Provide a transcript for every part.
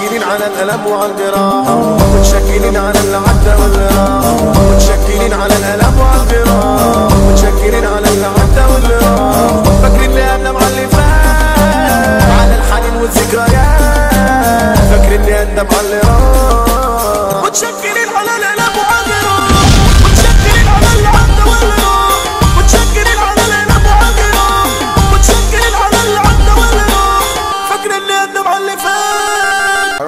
متشكلين على الألم وعلى الجراح، متشكلين على اللي عدى واللي راح، متشكلين على الألم وعلى الجراح، متشكلين على اللي عدى واللي راح. فاكرين اللي أندم على اللي فات، على الحنين والذكريات، فاكرين اللي أندم على اللي راح. متشكلين على الألم وعلى الجراح، متشكلين على اللي عدى واللي راح، متشكلين على الألم وعلى الجراح، متشكلين على اللي عدى واللي راح. فاكرين اللي أندم على اللي فات.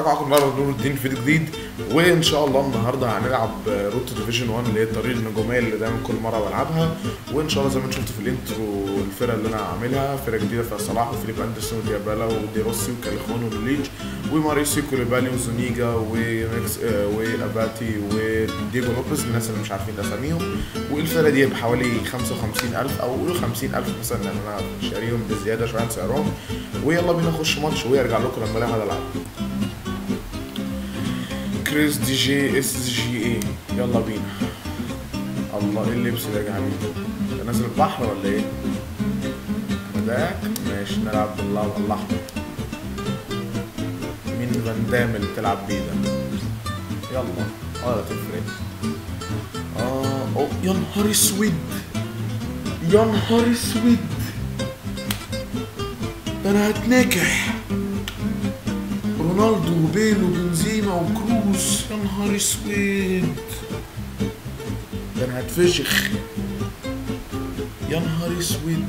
معاكم النهارده نور الدين في فيديو جديد، وان شاء الله النهارده هنلعب روت ديفيجن 1 اللي هي الطريق النجوميه اللي دايما كل مره بلعبها. وان شاء الله زي ما انتم شفتوا في الانترو الفرقه اللي انا عاملها فرقه جديده فيها صلاح وفيليب اندرسون وديابالا ودي روسي وكاليخون ولوليج وماريسيو كوليبالي وزونيجا واباتي وديجو لوبيز، الناس اللي مش عارفين اساميهم. والفرقه دي بحوالي 55,000 او قولوا 50,000 مثلا، لان انا شاريهم بزياده شويه عن سعرهم. ويلا بينا نخش ماتش ويرجع لكم لما الاقي العب. كريس دي جي اس جي اي، يلا بينا. الله ايه اللبس ده يا حبيبي؟ ده نازل البحر ولا ايه؟ مداك ماشي نلعب بالاحمر. مين فان دام اللي بتلعب بيه ده؟ يلا ولا تفرق. يا نهار اسود، يا نهار اسود، ده انا هتنكح. رونالدو وبيل وبنزيما وكروس، يا نهار اسود، ده انا هتفشخ. يا نهار اسود،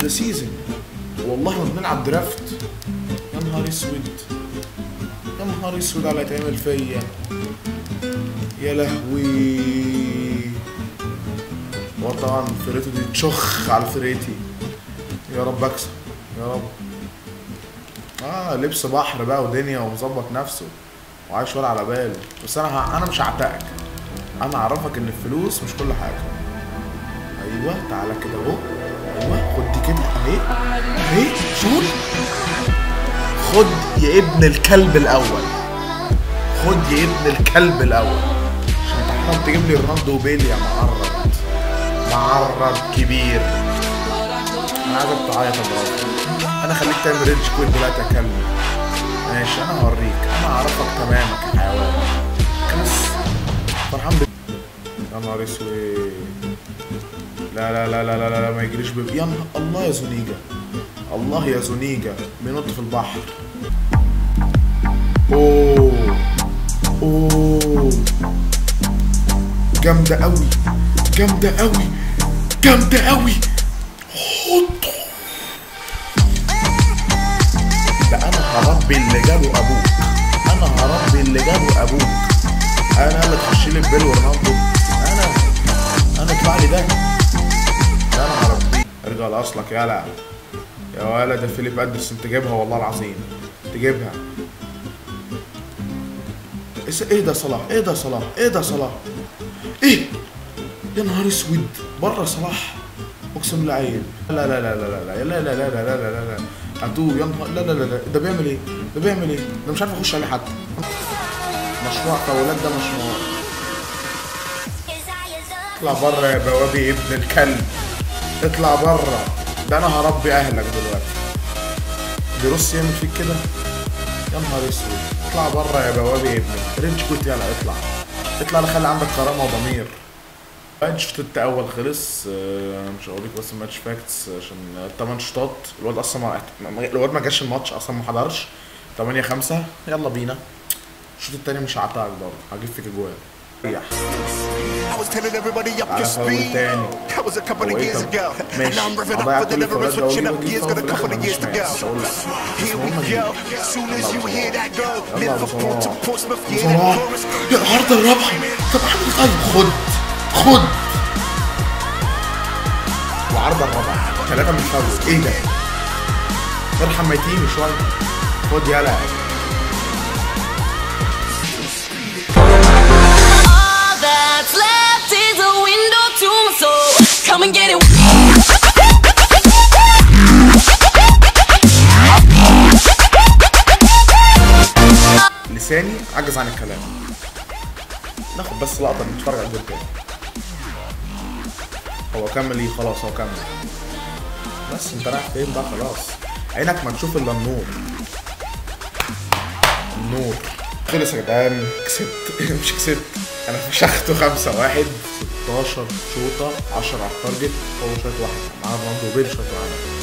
ده سيزن والله ما بنلعب درافت. يا نهار اسود، يا نهار اسود على اللي هيتعمل فيا. يا لهوي، وطبعا فرقته دي تشخ على فرقتي. يا رب اكسب يا رب. لبس بحر بقى ودنيا ومظبط نفسه وعايش ولا على باله. بس انا مش هعتقك، انا هعرفك ان الفلوس مش كل حاجه. ايوه تعالى كده اهو، ايوه خد دي كده اهي اهي، شوف خد يا ابن الكلب الاول، خد يا ابن الكلب الاول، عشان تحرم تجيب لي رونالدو وبيل يا معرض، معرض كبير. انا عايزك تعيط يا برافو. انا خليك تعمل ريدج كويت دلوقتي اكلمك. ماشي انا هوريك، انا هعرفك تمامك يا حيوان. كريس فرحان يا نهار اسود، لا لا لا لا لا لا ما يجريش يا نهار الله يا زونيجا، الله يا زونيجا بينط في البحر. اوه اوه، جامدة قوي جامدة قوي جامدة قوي. ده انا هربي اللي جابه ابوك، انا هربي اللي جابه ابوك. انا اللي تخش لي بيل ورونالدو، انا اطلع لي ده انا هربيه. ارجع لاصلك يالا يا ولد. ده فيليب اندرسون تجيبها والله العظيم تجيبها. ايه ده صلاح، ايه ده صلاح، ايه ده صلاح، ايه يا نهار اسود بره صلاح اقسم بالله عيب. لا لا لا لا لا لا لا لا لا لا لا لا ادوه يا نهار. لا لا لا لا، ده بيعمل ايه؟ ده بيعمل ايه؟ ده مش عارف اخش عليه حتى. مشروع فاولات ده مشروع. اطلع بره يا بوابي ابن الكلب، اطلع بره. ده انا هربي اهلك دلوقتي. دي روسي يعمل فيك كده؟ يا نهار اسود، اطلع بره يا بوابي ابنك. رينج كويت يلا اطلع اطلع، لا خلي عندك كرامه وضمير. ماتش شوط اول خلص. مش هوريك بس الماتش فاكتس عشان 8 شوطات. الواد اصلا الواد ما جاش الماتش اصلا، ما حضرش. 8-5 يلا بينا. الشوط التاني مش هعتقك برضه، هجيب فيك اجوان. ريح على فاول تاني. ماشي هضيع كل الفاولات ده واجيب فاول في الاخر مش ماشي. اقول لك يلا ابو صلاح يا العرض الرابعه. طب طيب خد وعرض الرابعه 3 من فاول. ايه ده؟ ارحم ميتيني شويه. خد يلا لساني عجز عن الكلام. ناخد بس لقطه نتفرج على الجول تاني. هو كمل ايه؟ خلاص هو كمل. بس انت رايح فين بقى؟ خلاص عينك ما تشوف الا النور. النور. خلص يا جدعان، كسبت. مش كسبت، انا فشخته 5-1. 16 شوطه 10 على التارجت. هو شويه واحد معاه رونالدو وبيل شويه واحد.